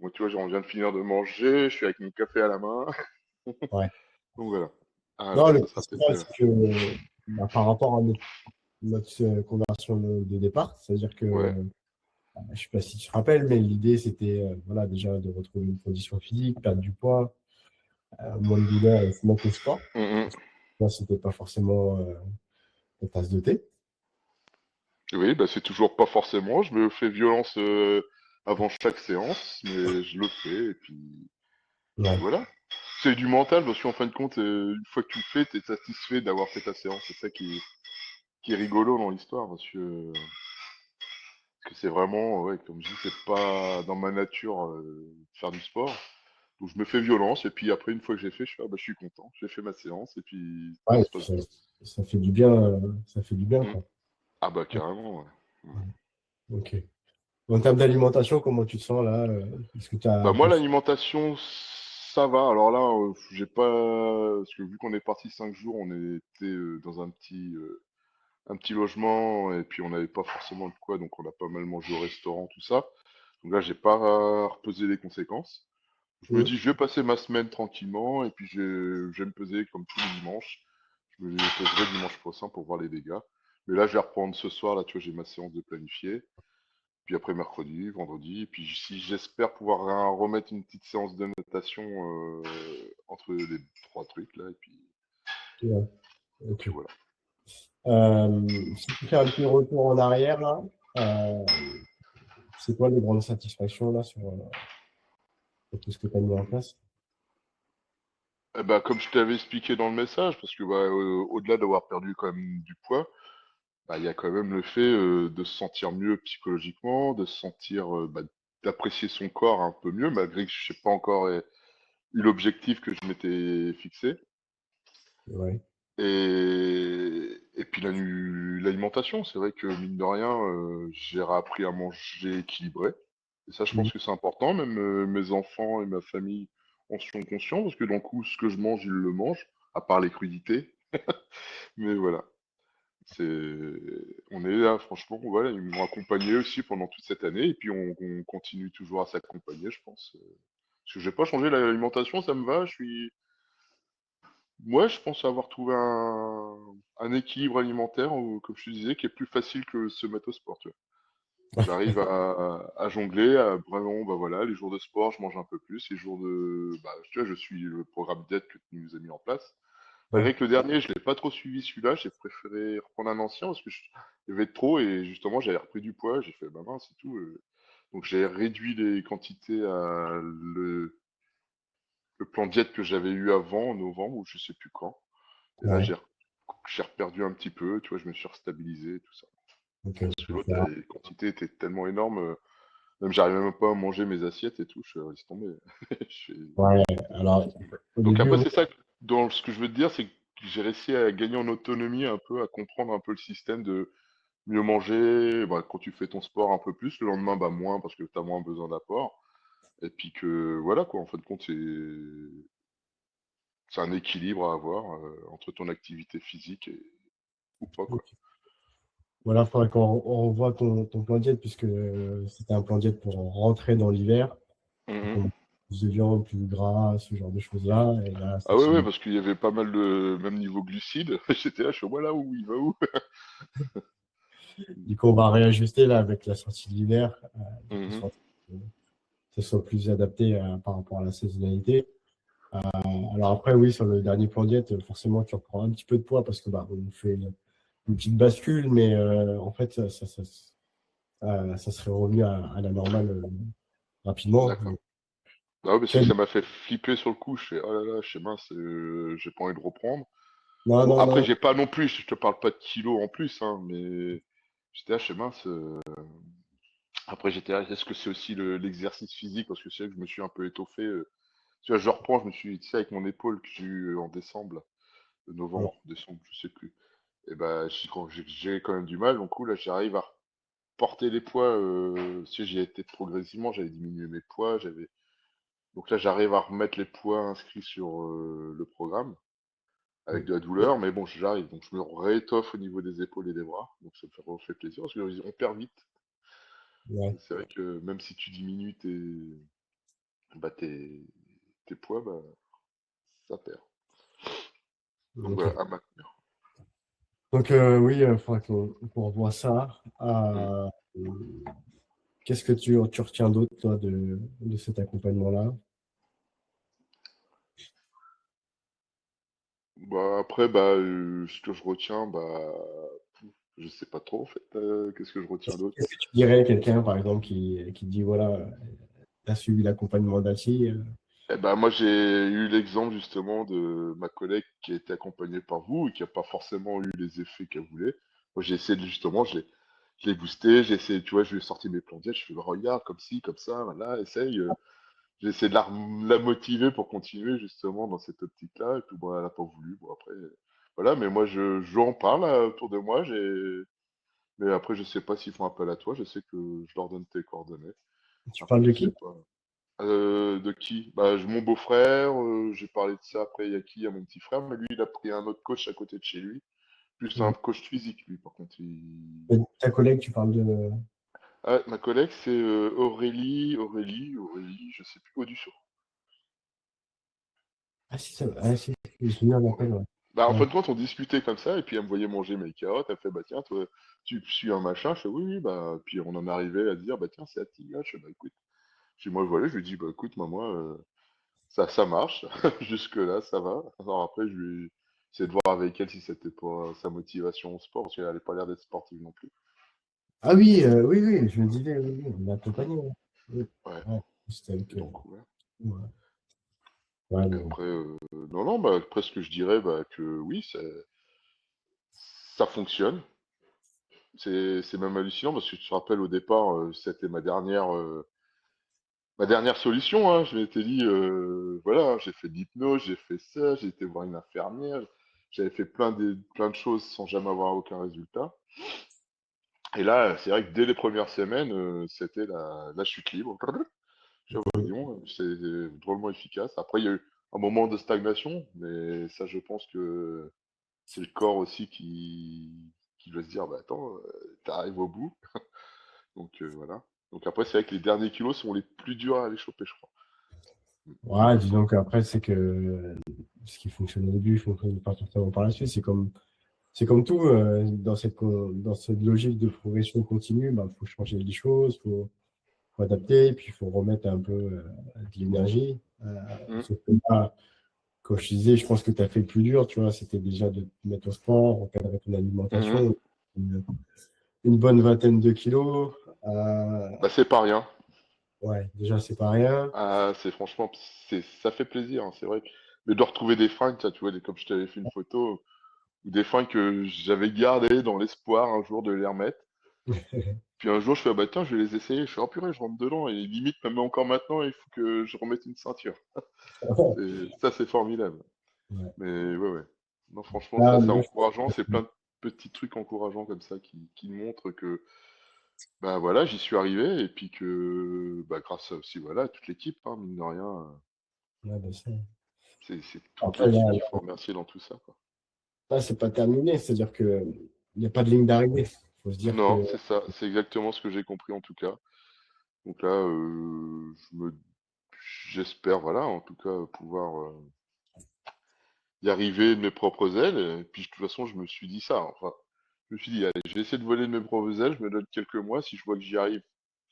Moi, tu vois, on vient de finir de manger, je suis avec mon café à la main. Ouais. Donc voilà. Ah, Non, le ça sera principal, peut-être. c'est que bah, par rapport à notre conversion de départ, c'est-à-dire que, Ouais. je sais pas si tu te rappelles, mais l'idée, c'était voilà, déjà de retrouver une condition physique, perdre du poids, moins de douleur et se mettre au sport. Mhm. Parce que moi, c'était pas forcément ta tasse de thé. Oui, bah, c'est toujours pas forcément. Je me fais violence avant chaque séance, mais je le fais, et puis Ouais. voilà. C'est du mental, parce qu'en fin de compte, une fois que tu le fais, tu es satisfait d'avoir fait ta séance. C'est ça qui est rigolo dans l'histoire, parce que c'est vraiment, ouais, comme je dis, c'est pas dans ma nature de faire du sport. Donc je me fais violence, et puis après, une fois que j'ai fait, je fais, ah, bah, je suis content, j'ai fait ma séance, et puis tout Ouais, et se puis passe bien. ça fait du bien, ça fait du bien, Mm. quoi. Ah bah carrément, ouais. Ouais. Ok. En termes d'alimentation, comment tu te sens là? Est-ce que tu Bah as, moi l'alimentation ça va. Alors là j'ai pas parce que vu qu'on est parti 5 jours, on était dans un petit logement et puis on n'avait pas forcément de quoi, donc on a pas mal mangé au restaurant tout ça. Donc là j'ai pas repesé les conséquences. Je me dis je vais passer ma semaine tranquillement et puis je vais me peser comme tous les dimanches. Je me peserai dimanche prochain pour voir les dégâts. Mais là je vais reprendre ce soir là, tu vois j'ai ma séance de planifier. Puis après mercredi, vendredi, et puis si j'espère pouvoir remettre une petite séance de natation entre les trois trucs là, ouais, et ok. puis voilà. Si tu fais un petit retour en arrière, là, euh, c'est quoi les grandes satisfactions là sur tout ce que tu as mis en place? Eh ben, comme je t'avais expliqué dans le message, parce que bah, au-delà d'avoir perdu quand même du poids, bah, il y a quand même le fait de se sentir mieux psychologiquement, de se sentir, bah, d'apprécier son corps un peu mieux, malgré que je n'ai pas encore eu l'objectif que je m'étais fixé. Ouais. Et puis l'alimentation, c'est vrai que mine de rien, j'ai réappris à manger équilibré. Et ça, je Mhm. pense que c'est important. Même mes enfants et ma famille en sont conscients, parce que d'un coup, ce que je mange, ils le mangent, à part les crudités. Mais voilà, on est là, franchement, voilà, ils m'ont accompagné aussi pendant toute cette année, et puis on continue toujours à s'accompagner, je pense. Parce que j'ai pas changé l'alimentation, ça me va, moi, je pense avoir trouvé un équilibre alimentaire, comme je te disais, qui est plus facile que se mettre au sport, tu vois. J'arrive à jongler, à vraiment, bah voilà, les jours de sport, je mange un peu plus, les jours bah, tu vois, je suis le programme diète que tu nous as mis en place. Ouais. Malgré que le dernier, je l'ai pas trop suivi celui-là, j'ai préféré reprendre un ancien parce que il y avait trop et justement, j'avais repris du poids, j'ai fait, bah mince, c'est tout. Donc j'ai réduit les quantités à le plan diète que j'avais eu avant, en novembre, ou je sais plus quand. Et là, Ouais. j'ai reperdu un petit peu, tu vois, je me suis restabilisé, tout ça. Ok. Parce que l'autre, les quantités étaient tellement énormes, même j'arrivais même pas à manger mes assiettes et tout, je laisse tomber. Je fais- Ouais. Alors, au Donc début, après, ouais. c'est ça, dans ce que je veux te dire, c'est que j'ai réussi à gagner en autonomie un peu, à comprendre un peu le système de mieux manger, bah, quand tu fais ton sport un peu plus, le lendemain, bah moins, parce que tu as moins besoin d'apport. Et puis que, voilà, quoi, en fin de compte, c'est un équilibre à avoir entre ton activité physique ou pas, quoi. Ok. Voilà, il faudrait qu'on revoie ton plan diète, puisque c'était un plan diète pour rentrer dans l'hiver. Donc, Mhm. on mange plus de viande, plus de gras, ce genre de choses-là. Et là, Ah ouais, ouais, effectivement, parce qu'il y avait pas mal de même niveau glucides. J'étais là, je suis voilà où il va où? du coup, on va réajuster là avec la sortie de l'hiver, de façon Mhm. à ce que ce soit plus adapté par rapport à la saisonnalité. Alors après, oui, sur le dernier plan diète, forcément, tu reprends un petit peu de poids parce que bah, on fait une petite bascule, mais en fait, ça serait revenu à la normale rapidement. D'accord. Ah ouais, parce que Tu ça m'a fait flipper sur le coup. Je fais, oh là là, je sais mince, j'ai pas envie de reprendre. Non, Bon, non, après, non. j'ai pas non plus, je te parle pas de kilos en plus, hein, mais j'étais là, je sais mince. Après, j'étais là, est-ce que c'est aussi l'exercice physique? Parce que c'est vrai que je me suis un peu étoffé. Tu vois, je reprends, je me suis, tu sais, avec mon épaule que j'ai eu en décembre, là, Ouais, novembre, décembre, je sais plus. Et ben, j'ai quand même du mal. Donc, là, j'arrive à porter les poids. Si j'y été progressivement, j'avais diminué mes poids. Donc là, j'arrive à remettre les poids inscrits sur le programme avec de la douleur. Mais bon, j'arrive. Donc, je me réétoffe au niveau des épaules et des bras. Donc, ça me fait plaisir parce qu'on perd vite. ouais. C'est vrai que même si tu diminues bah, tes poids, bah, ça perd. Donc Ok. voilà, à maintenir. Donc oui, il faudra qu'on revoie ça. Mm. Qu'est-ce que tu retiens d'autre, toi, de cet accompagnement-là? Bah, après, bah, ce que je retiens, bah, je sais pas trop en fait. Qu'est-ce que je retiens d'autre? Qu'est-ce que tu dirais à quelqu'un, par exemple, qui dit, voilà, tu as suivi l'accompagnement d'Ati, Eh ben, moi, j'ai eu l'exemple justement de ma collègue qui a été accompagnée par vous et qui n'a pas forcément eu les effets qu'elle voulait. Moi, j'ai essayé de justement, je l'ai boosté, j'ai essayé, tu vois, je lui ai sorti mes plans diète, je fais, bah, regarde, comme ci, comme ça, voilà, essaye. J'ai essayé de la motiver pour continuer justement dans cette optique-là, et puis bon, elle n'a pas voulu. Bon, après, voilà, mais moi, je en parle autour de moi, mais après, je sais pas s'ils font appel à toi, je sais que je leur donne tes coordonnées. tu Après, parles je de sais qui? pas. De qui? Bah, mon beau-frère, j'ai parlé de ça après, il y a qui? Il y a mon petit frère, mais lui, il a pris un autre coach à côté de chez lui. Plus un coach physique, lui, par contre. Ta collègue, tu parles de... Ah, ma collègue, c'est Aurélie, je sais plus, Audusson. Ah si, ah, si, je me souviens de Ouais. l'appel, ouais. Bah, en fin Ouais. de compte, on discutait comme ça, et puis elle me voyait manger mes carottes, elle fait, bah tiens, toi, tu suis un machin, je fais, oui, oui, bah, puis on en arrivait à dire, bah tiens, c'est Attila, je fais, bah écoute. Puis moi, voilà, je lui dis, bah écoute, maman, ça marche. Jusque-là, ça va. Alors après, je vais essayer de voir avec elle si c'était pas sa motivation au sport, parce qu'elle n'avait pas l'air d'être sportive non plus. Ah oui, oui, oui, je me disais, oui, oui, on l'a accompagné, ouais. Oui. Ouais. Ouais, c'était Et avec... donc, ouais. ouais. Ouais, Et non. après, non, non, bah, après, ce que je dirais, bah, que oui, ça fonctionne. C'est même hallucinant, parce que tu te rappelles, au départ, c'était ma dernière solution, hein. Je m'étais dit, voilà, hein, j'ai fait de l'hypnose, j'ai fait ça, j'ai été voir une infirmière, j'avais fait plein de choses sans jamais avoir aucun résultat. Et là, c'est vrai que dès les premières semaines, c'était la chute libre. Je voyons, c'est drôlement efficace. Après, il y a eu un moment de stagnation, mais ça, je pense que c'est le corps aussi qui doit se dire, bah attends, t'arrives au bout. Donc voilà. Donc après, c'est vrai que les derniers kilos sont les plus durs à aller choper, je crois. Ouais, disons qu'après, c'est que ce qui fonctionne au début, fonctionne pas forcément par la suite. C'est comme tout, dans cette logique de progression continue, bah, faut changer les choses, faut adapter, puis il faut remettre un peu de l'énergie. Mm. Sauf que là, comme je te disais, je pense que tu as fait le plus dur, tu vois, c'était déjà de te mettre au sport, encadrer ton Mhm. alimentation, une, une bonne vingtaine de kilos. Euh, Bah c'est pas rien. ouais, déjà, c'est pas rien. Ah, c'est franchement, ça fait plaisir, hein, c'est vrai. Mais de retrouver des fringues, ça, tu vois, comme je t'avais fait une photo, ou des fringues que j'avais gardées dans l'espoir un jour de les remettre. Puis un jour, je fais, ah bah tiens, je vais les essayer. Je fais, oh purée, je rentre dedans. Et limite, même encore maintenant, il faut que je remette une ceinture. Ça, c'est formidable. Ouais. Mais ouais, ouais. Non, franchement, Ah, ça, c'est moi, encourageant. C'est plein de petits trucs encourageants comme ça qui montrent que, bah voilà, j'y suis arrivé. Et puis que, bah grâce à aussi, voilà, à toute l'équipe, hein, mine de rien, ouais, bah, ça. c'est toute Après, l'équipe qu'il faut remercier dans tout ça, quoi. là, c'est pas terminé, c'est-à-dire que il n'y a pas de ligne d'arrivée. Il faut se dire Non, que c'est ça. C'est exactement ce que j'ai compris en tout cas. Donc là, j'espère, voilà, en tout cas, pouvoir y arriver de mes propres ailes. Et puis, de toute façon, je me suis dit ça. Enfin, je me suis dit, allez, je vais essayer de voler de mes propres ailes. Je me donne quelques mois. Si je vois que j'y arrive,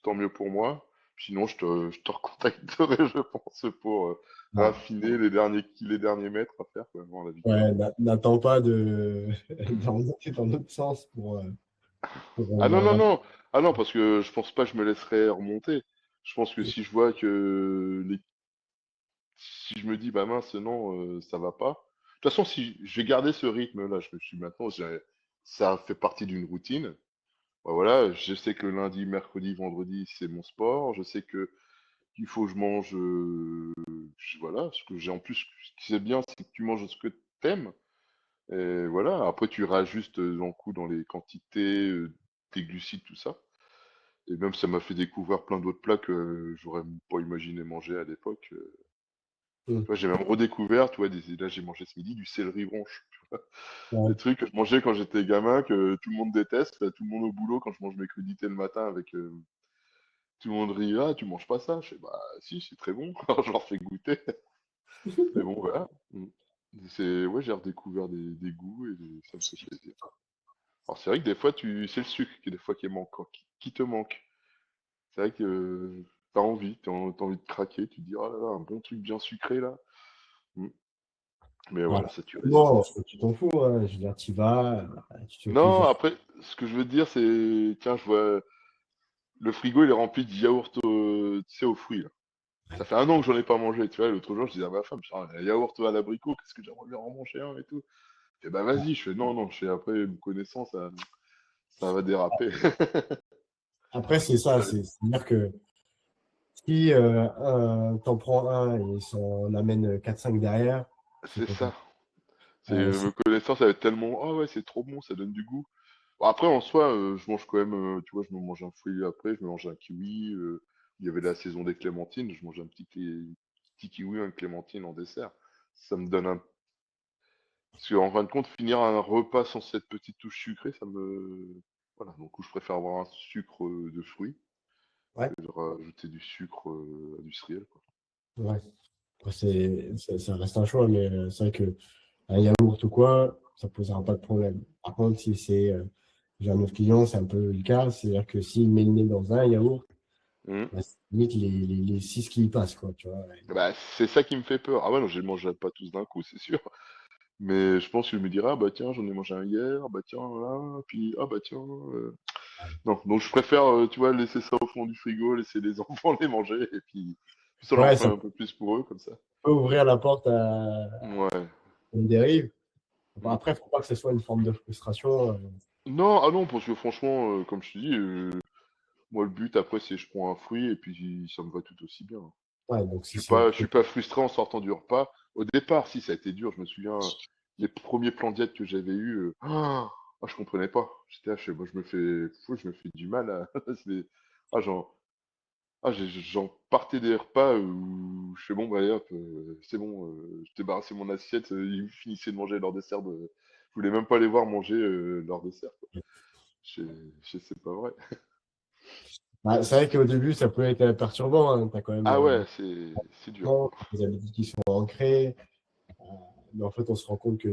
tant mieux pour moi. Sinon, je te recontacterai, je pense, pour ah, raffiner les derniers mètres à faire quoi, avant la victoire. ouais, n'attends pas de d'en monter dans l'autre sens pour Ah non, revenir non, vers. non. Ah non, parce que je pense pas que je me laisserai remonter. Je pense que si je vois que si je me dis, bah mince, non, ça va pas. De toute façon, si je vais garder ce rythme-là, je me suis maintenant, ça fait partie d'une routine. Bah, voilà, je sais que lundi, mercredi, vendredi, c'est mon sport. Je sais que il faut que je mange, voilà, ce que j'ai en plus, ce qui est bien, c'est que tu manges ce que t'aimes. Et voilà, après tu rajustes dans coup dans les quantités, tes glucides, tout ça. Et même ça m'a fait découvrir plein d'autres plats que j'aurais pas imaginé manger à l'époque. Hmm. Tu vois, j'ai même redécouvert, tu vois, là j'ai mangé ce midi du céleri ronche. Ouais. Des trucs que je mangeais quand j'étais gamin, que tout le monde déteste, tout le monde au boulot quand je mange mes crudités le matin avec, tout le monde rit, ah, tu manges pas ça? Je fais, bah, si, c'est très bon. Alors, je leur fais goûter. Mais bon, voilà. Mm. Ouais, j'ai redécouvert des goûts et ça me fait plaisir. Alors, c'est vrai que des fois, c'est le sucre qui, des fois, qui manque, quoi, qui te manque. C'est vrai que t'as envie de craquer, tu te dis, oh là là, un bon truc bien sucré, là. Mm. Mais Ah, voilà, ça tu résistes. non, tu t'en fous, hein. Je veux dire, tu vas, tu te fais Non, plaisir. après, ce que je veux te dire, c'est, tiens, je vois, le frigo, il est rempli de yaourt, tu sais, aux fruits, là. Ça fait un an que j'en ai pas mangé, tu vois. L'autre jour, je disais à ma femme, putain, un yaourt à l'abricot, qu'est-ce que j'aimerais bien en manger un et tout. Et bah vas-y, je fais non, non, je fais après, me connaissant, ça va déraper. Après, c'est ça, c'est-à-dire que si t'en prends un et ça en amène 4-5 derrière, c'est C'est ça. compliqué. Me connaissant, ça va être tellement, ah ouais, c'est trop bon, ça donne du goût. Bon, après, en soi, je mange quand même, tu vois, je me mange un fruit après, je me mange un kiwi. Il y avait la saison des clémentines, je mange un petit kiwi, une clémentine en dessert. Ça me donne un. Parce qu'en fin de compte, finir un repas sans cette petite touche sucrée, ça me. Voilà, donc je préfère avoir un sucre de fruits Ouais, que de rajouter du sucre industriel, quoi. ouais. Après, ça reste un choix, mais c'est vrai que un yaourt ou quoi, ça posera pas de problème. Par contre, si j'ai un autre client, c'est un peu le cas, c'est-à-dire que s'il met le nez dans un yaourt, Mhm. bah, c'est limite les 6 qui y passent, quoi, tu vois. Bah, c'est ça qui me fait peur. Ah ouais, non, je les mangerai pas tous d'un coup, c'est sûr. Mais je pense qu'il me dira, ah bah tiens, j'en ai mangé un hier, ah bah tiens, là, puis ah bah tiens. Non, donc je préfère, tu vois, laisser ça au fond du frigo, laisser les enfants les manger, et puis ça leur Ouais, fait ça un peu plus pour eux, comme ça. peut ouvrir la porte à Ouais. une dérive. Bon, Mm. après, il ne faut pas que ce soit une forme de frustration. Non, ah non, parce que franchement, comme je te dis, moi le but après c'est je prends un fruit et puis ça me va tout aussi bien. Ouais, donc Je si suis c'est pas, je suis pas frustré en sortant du repas. Au départ, si ça a été dur, je me souviens, les premiers plans diète que j'avais eu, je comprenais pas. J'étais là, moi je me fais du mal à, c'est- ah, j'en, j'en partais des repas où je fais bon, bah allez hop, c'est bon, je débarrassais mon assiette, ils finissaient de manger leur dessert je voulais même pas les voir manger leur dessert, quoi. Je, c'est pas vrai. bah, c'est vrai qu'au début, ça peut être perturbant, hein. Tu as quand même Ah ouais, c'est dur. des habitudes qui sont ancrées. Euh, mais en fait, on se rend compte que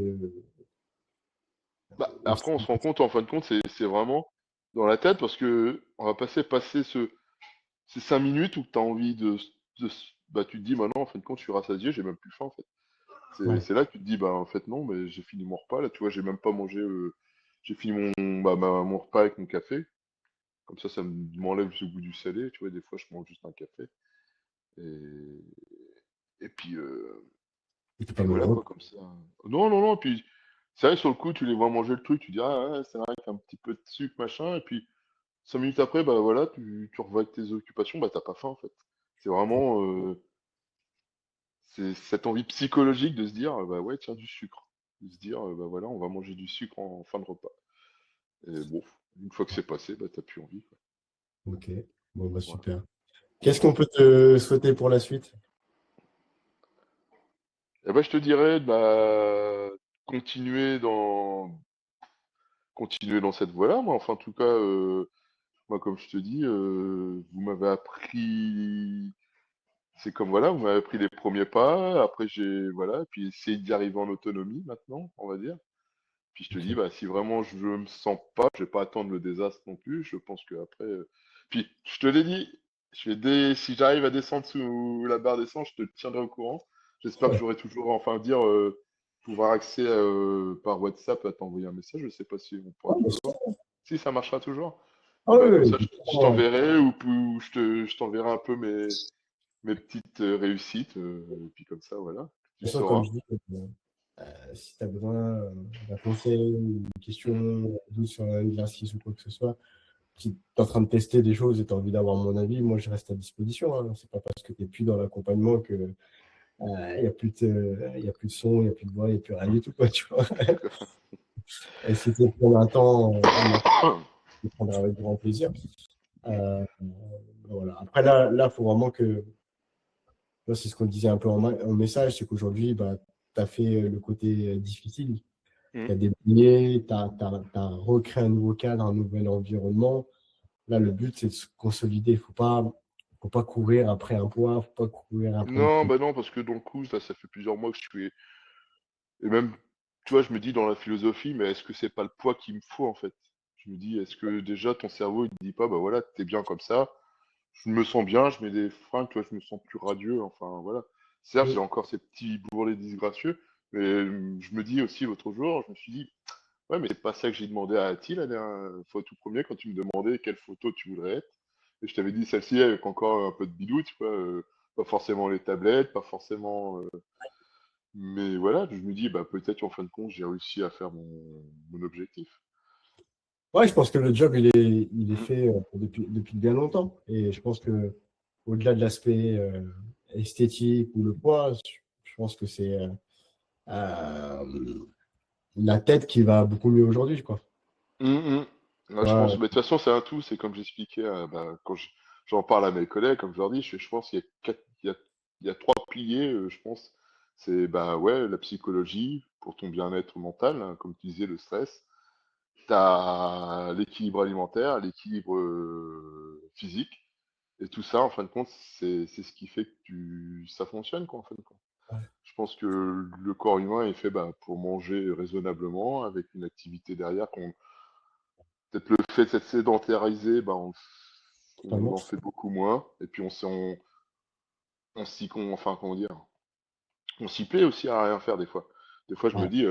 Bah, après, aussi, on se rend compte, en fin de compte, c'est vraiment dans la tête parce que on va passer ces 5 minutes où tu as envie bah, tu te dis, maintenant, en fin de compte, je suis rassasié, j'ai même plus faim, en fait. ouais, C'est là que tu te dis, bah, en fait, non, mais j'ai fini mon repas, là, tu vois, j'ai même pas mangé, j'ai fini mon repas avec mon café. Comme ça m'enlève ce goût du salé, tu vois, des fois, je mange juste un café. Et, et puis, euh, c'était et pas puis voilà, malheureux. quoi, comme ça. Non, non, non, puis c'est vrai, sur le coup, tu les vois manger le truc, tu dis, ah ouais, c'est vrai qu'un petit peu de sucre, machin, et puis 5 minutes après, bah voilà, tu revois avec tes occupations, bah t'as pas faim en fait. C'est vraiment c'est cette envie psychologique de se dire, bah ouais, tiens, du sucre. De se dire, bah voilà, on va manger du sucre en fin de repas. Et bon, une fois que c'est passé, bah t'as plus envie, quoi. Ok, bon, bah Voilà. super. Qu'est-ce qu'on peut te souhaiter pour la suite? Et bah je te dirais, bah, continuer dans continuer dans cette voie-là, moi. Enfin, en tout cas, moi, comme je te dis, vous m'avez appris. C'est comme voilà, vous m'avez pris les premiers pas, après j'ai voilà, puis essayer d'y arriver en autonomie maintenant, on va dire. Puis je te dis, Ok. bah si vraiment je me sens pas, je vais pas attendre le désastre non plus. Je pense que après, puis je te l'ai dit, si j'arrive à descendre sous la barre des 100, je te tiendrai au courant. J'espère que j'aurai toujours, enfin dire, pouvoir accès par WhatsApp à t'envoyer un message. Je sais pas si on pourra Ah, bah, toujours. super. Si ça marchera toujours. Ah Et oui, bah comme oui, ça, oui. je t'enverrai ou je t'enverrai un peu mes petites réussites. Et puis comme ça, voilà, tu De toute façon, comme sauras. je dis, si tu as besoin d'un conseil, une question, un doute sur un exercice ou quoi que ce soit, si tu es en train de tester des choses et tu as envie d'avoir mon avis, moi je reste à disposition, hein. C'est pas parce que tu n'es plus dans l'accompagnement que il n'y a plus y a plus de son, il n'y a plus de voix, il n'y a plus rien du tout, quoi, tu vois. D'accord. Et si tu veux prendre un temps à moi, je le prendrai avec grand plaisir. Euh, voilà. Après, là, faut vraiment que. Là, c'est ce qu'on disait un peu en message, c'est qu'aujourd'hui, bah, tu as fait le côté difficile. Mm. Tu as débrouillé, tu as recréé un nouveau cadre, un nouvel environnement. Là, le but, c'est de se consolider. Faut pas courir après un poids, faut pas courir après une Non, prise. bah non, parce que dans le coup, là, ça fait plusieurs mois que je suis. Et même, tu vois, je me dis dans la philosophie, mais est-ce que c'est pas le poids qu'il me faut en fait? Je me dis, est-ce que déjà ton cerveau il te dit pas, bah voilà, t'es bien comme ça, je me sens bien, je mets des fringues, tu vois, je me sens plus radieux, enfin voilà. Certes, j'ai Mm. encore ces petits bourrelets disgracieux, mais je me dis aussi l'autre jour, je me suis dit, ouais, mais c'est pas ça que j'ai demandé à Ati la dernière fois tout premier quand tu me demandais quelle photo tu voudrais être. Et je t'avais dit celle-ci avec encore un peu de bidou, tu vois, pas forcément les tablettes, pas forcément. Mais voilà, je me dis, bah peut-être qu'en fin de compte, j'ai réussi à faire mon objectif. Ouais, je pense que le job, il est Mhm. fait depuis bien longtemps. Et je pense que au-delà de l'aspect esthétique ou le poids, je pense que c'est euh, la tête qui va beaucoup mieux aujourd'hui, quoi. Mhm. Là, je pense, Ouais, mais de toute façon, c'est un tout, c'est comme j'expliquais bah, quand j'en parle à mes collègues, comme je leur dis, je pense qu'il y a il y a trois piliers, je pense. C'est bah ouais, la psychologie pour ton bien-être mental, hein, comme tu disais, le stress. T'as l'équilibre alimentaire, l'équilibre physique, et tout ça, en fin de compte, c'est ce qui fait que ça fonctionne, quoi, en fin de compte. Je pense que le corps humain est fait bah, pour manger raisonnablement, avec une activité derrière. Peut-être le fait d'être sédentarisé, bah, on totalement. en fait beaucoup moins. Et puis on s'y, enfin, comment dire, on s'y plaît aussi à rien faire des fois. Des fois, je me Ouais. dis,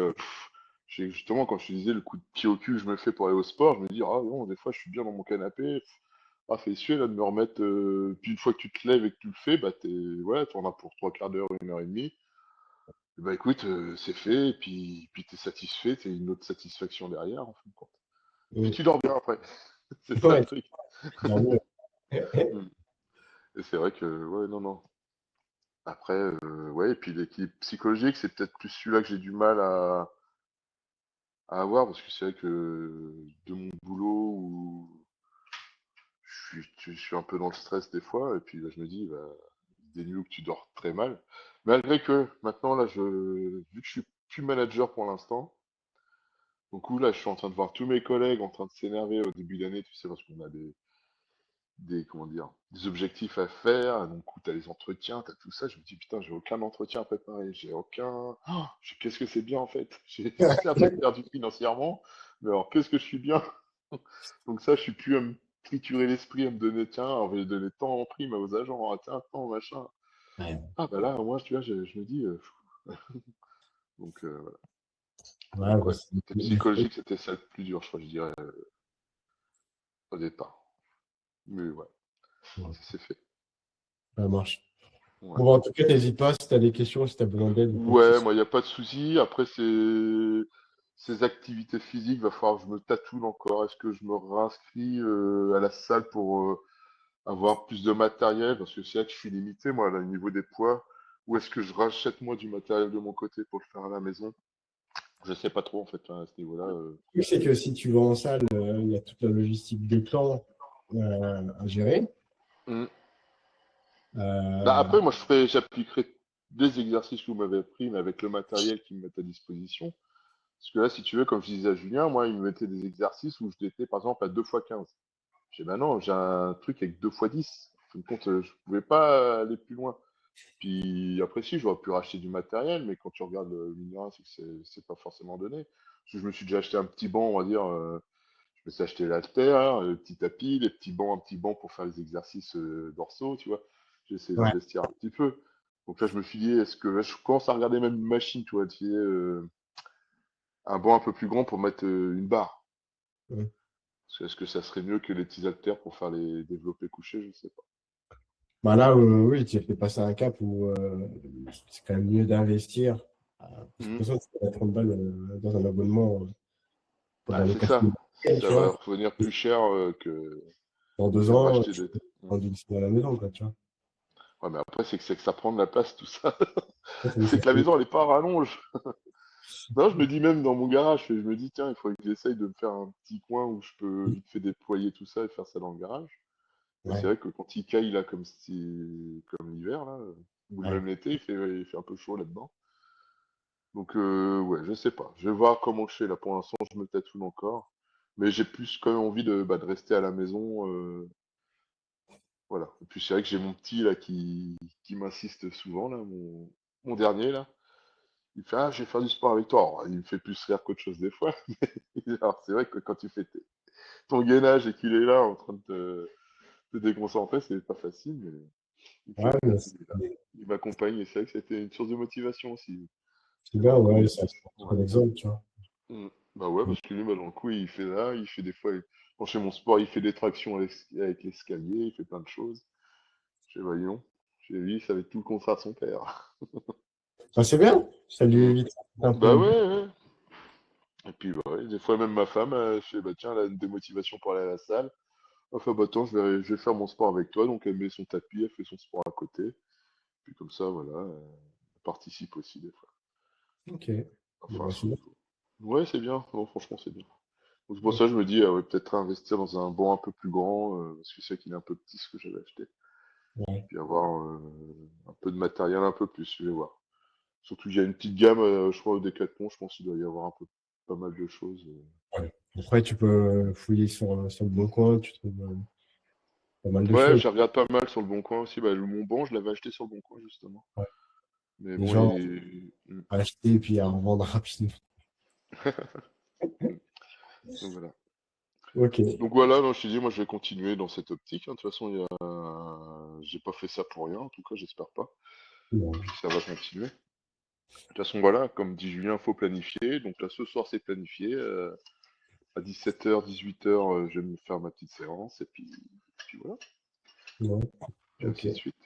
justement, quand je te disais le coup de pied au cul que je me fais pour aller au sport, je me dis, ah non, des fois, je suis bien dans mon canapé. Ah, fait chier là de me remettre. Puis une fois que tu te lèves et que tu le fais, bah ouais, tu en as pour trois quarts d'heure, une heure et demie. Et bah écoute, c'est fait, et puis t'es satisfait, t'as une autre satisfaction derrière, en fin de compte. Et puis Mm. tu dors bien après. C'est ça le Ouais, truc. tant mieux. Mm. Et c'est vrai que, ouais, non, non. Après, ouais, et puis l'équilibre psychologique, c'est peut-être plus celui-là que j'ai du mal à avoir, parce que c'est vrai que de mon boulot où je suis un peu dans le stress des fois, et puis là, je me dis, bah, des nuits où tu dors très mal. Malgré que maintenant, là, vu que je suis plus manager pour l'instant, donc où là, je suis en train de voir tous mes collègues en train de s'énerver au début d'année, tu sais, parce qu'on a comment dire, des objectifs à faire, donc où t'as les entretiens, t'as tout ça, je me dis putain, j'ai aucun entretien à préparer, j'ai aucun. Oh, qu'est-ce que c'est bien en fait? J'ai certes j'ai perdu financièrement, mais alors qu'est-ce que je suis bien? Donc ça, je suis plus à me triturer l'esprit, à me donner, tiens, on va donner tant en prime aux agents, ah, tiens, tant, machin. Ouais, Ah bah là, moi, tu vois, je me dis, donc voilà. ouais, Donc bah, ouais, c'était psychologique, c'était ça le plus dur, je crois, je dirais, au départ. Mais ouais, ça s'est fait. ça marche. Ouais. Bon, bah, en tout cas, n'hésite pas si tu as des questions, si tu as besoin d'aide ou quoi que ce Ouais, soit. moi, il n'y a pas de souci. Après, ces activités physiques, va falloir que je me tatoune encore. Est-ce que je me réinscris à la salle pour avoir plus de matériel? Parce que c'est là que je suis limité, moi, là, au niveau des poids. Ou est-ce que je rachète, moi, du matériel de mon côté pour le faire à la maison? Je sais pas trop, en fait, hein, à ce niveau-là. Le truc, c'est que si tu vas en salle, il y a toute la logistique des plans à gérer. Hmm. Bah, Euh, après, moi, j'appliquerai des exercices que vous m'avez appris, mais avec le matériel qui me met à disposition. Parce que là, si tu veux, comme je disais à Julien, moi, il me mettait des exercices où j'étais, par exemple, à 2 fois 15. J'ai dit, bah non, j'ai un truc avec 2 fois 10. En fin de compte, je pouvais pas aller plus loin. Puis après, si, j'aurais pu racheter du matériel, mais quand tu regardes le mine c'est que c'est pas forcément donné. Parce que je me suis déjà acheté un petit banc, on va dire, je me suis acheté l'haltère, le petit tapis, les petits bancs, un petit banc pour faire les exercices dorsaux, tu vois. J'ai essayé ouais. d'investir un petit peu. Donc là, je me suis dit, est-ce que là, je commence à regarder même une machine, tu vois, un banc un peu plus grand pour mettre une barre. Ouais. Est-ce que ça serait mieux que les petits haltères pour faire les développés couchés? Je sais pas. Bah là, oui, tu as fait passer un cap où c'est quand même mieux d'investir. Parce que de Mhm. toute façon, tu vas 30 balles dans un abonnement pour de Bah, la c'est ça. location. Ça Tu va vois, revenir plus cher dans que deux de ans, racheter tu des. peux Mhm. prendre une maison à la maison, quoi, tu vois. Ouais, mais après, c'est que ça prend de la place, tout ça. Ça, C'est que la maison, elle est pas rallonge. Non, je me dis même dans mon garage, je me dis, tiens, il faudrait que j'essaye de me faire un petit coin où je peux vite fait déployer tout ça et faire ça dans le garage. Et c'est Ouais, vrai que quand il caille, là, comme l'hiver, là, ou ouais. même l'été, il fait un peu chaud là-dedans. Donc, ouais, je sais pas. Je vais voir comment je fais là. Pour l'instant, je me tatoune encore. Mais j'ai plus quand même envie de rester à la maison. Voilà. Et puis c'est vrai que j'ai mon petit là qui m'insiste souvent, là, mon dernier là. Il fait ah, je vais faire du sport avec toi. Alors, il me fait plus rire qu'autre chose des fois. Alors c'est vrai que quand tu fais ton gainage et qu'il est là en train de te déconcentrer, c'est pas facile, mais il me fait Ouais, rire. mais Il est là. Il m'accompagne et c'est vrai que c'était une source de motivation aussi. c'est bien, Dans le coup, ouais, il ça fait. c'est un Ouais. bon exemple, tu vois. Bah ouais, Mm. parce que lui, bah, dans le coup, il fait là, il fait des fois, quand je fais mon sport, il fait des tractions avec l'escalier, il fait plein de choses. Je fais, voyons, chez lui, ça va être tout le contraire de son père. Bah, c'est bien, ça lui Mm. évite un Bah peu. ouais, ouais. Et puis, bah ouais, des fois, même ma femme, elle fait, bah tiens, elle a une démotivation pour aller à la salle. Enfin, bah attends, je vais faire mon sport avec toi. Donc, elle met son tapis, elle fait son sport à côté. Puis comme ça, voilà, elle participe aussi des fois. Ok. Bon, Enfin, bah, c'est bien. ouais, c'est bien. Non, franchement, c'est bien. Donc, c'est pour ça Ok. que je me dis, ah ouais, peut-être investir dans un banc un peu plus grand, parce que c'est vrai qu'il est un peu petit ce que j'avais acheté. Ouais. Puis avoir un peu de matériel un peu plus, je vais voir. Surtout qu'il y a une petite gamme, je crois, au Decathlon, je pense qu'il doit y avoir un peu pas mal de choses. Ouais. Après, tu peux fouiller sur le bon coin, tu trouves pas mal de Ouais, choses. je regarde pas mal sur le Bon Coin aussi. Bah, mon banc, je l'avais acheté sur le Bon Coin, justement. Ouais. Mais Les bon, gens il... Mm. à acheter et puis à revendre rapidement. Donc voilà. Ok. Donc voilà, non, je te dis, moi je vais continuer dans cette optique, hein. De toute façon, j'ai pas fait ça pour rien, en tout cas, j'espère pas. Ouais. Puis ça va continuer. De toute façon, voilà, comme dit Julien, faut planifier. Donc là, ce soir, c'est planifié. À 17h, 18h, je vais me faire ma petite séance. Et puis voilà. Ouais. Puis Ok. ainsi de suite.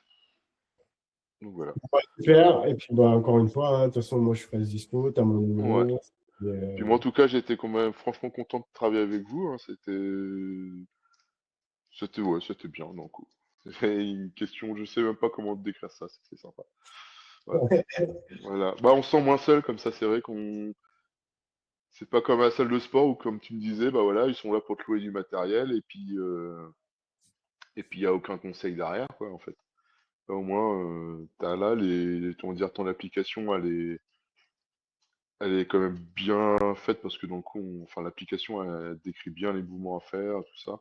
Donc voilà. Ouais, super. Et puis, bah, encore une fois, hein, de toute façon, moi, je reste dispo, t'as mon Ouais. numéro. Et, Puis moi, en tout cas, j'étais quand même franchement content de travailler avec vous, hein. C'était bien, donc. C'est une question, je sais même pas comment te décrire ça, c'est sympa. Voilà. Voilà. Bah, on se sent moins seul comme ça, c'est vrai qu'on. C'est pas comme à la salle de sport où, comme tu me disais, bah voilà, ils sont là pour te louer du matériel et puis il y a aucun conseil derrière, quoi, en fait. Là, au moins, t'as là on va dire ton application, elle est quand même bien faite parce que dans le coup, enfin l'application elle décrit bien les mouvements à faire, tout ça.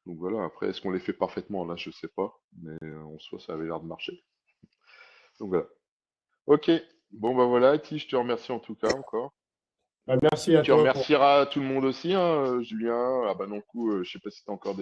Donc voilà. Après, est-ce qu'on les fait parfaitement? Là, je sais pas, mais en soi, ça avait l'air de marcher. Donc voilà. Ok. Bon bah voilà, Ti, je te remercie en tout cas encore. bah, merci Puis à tu toi pour. remercieras tout le monde aussi, hein, Julien. Ah bah non, le coup, je sais pas si t'as encore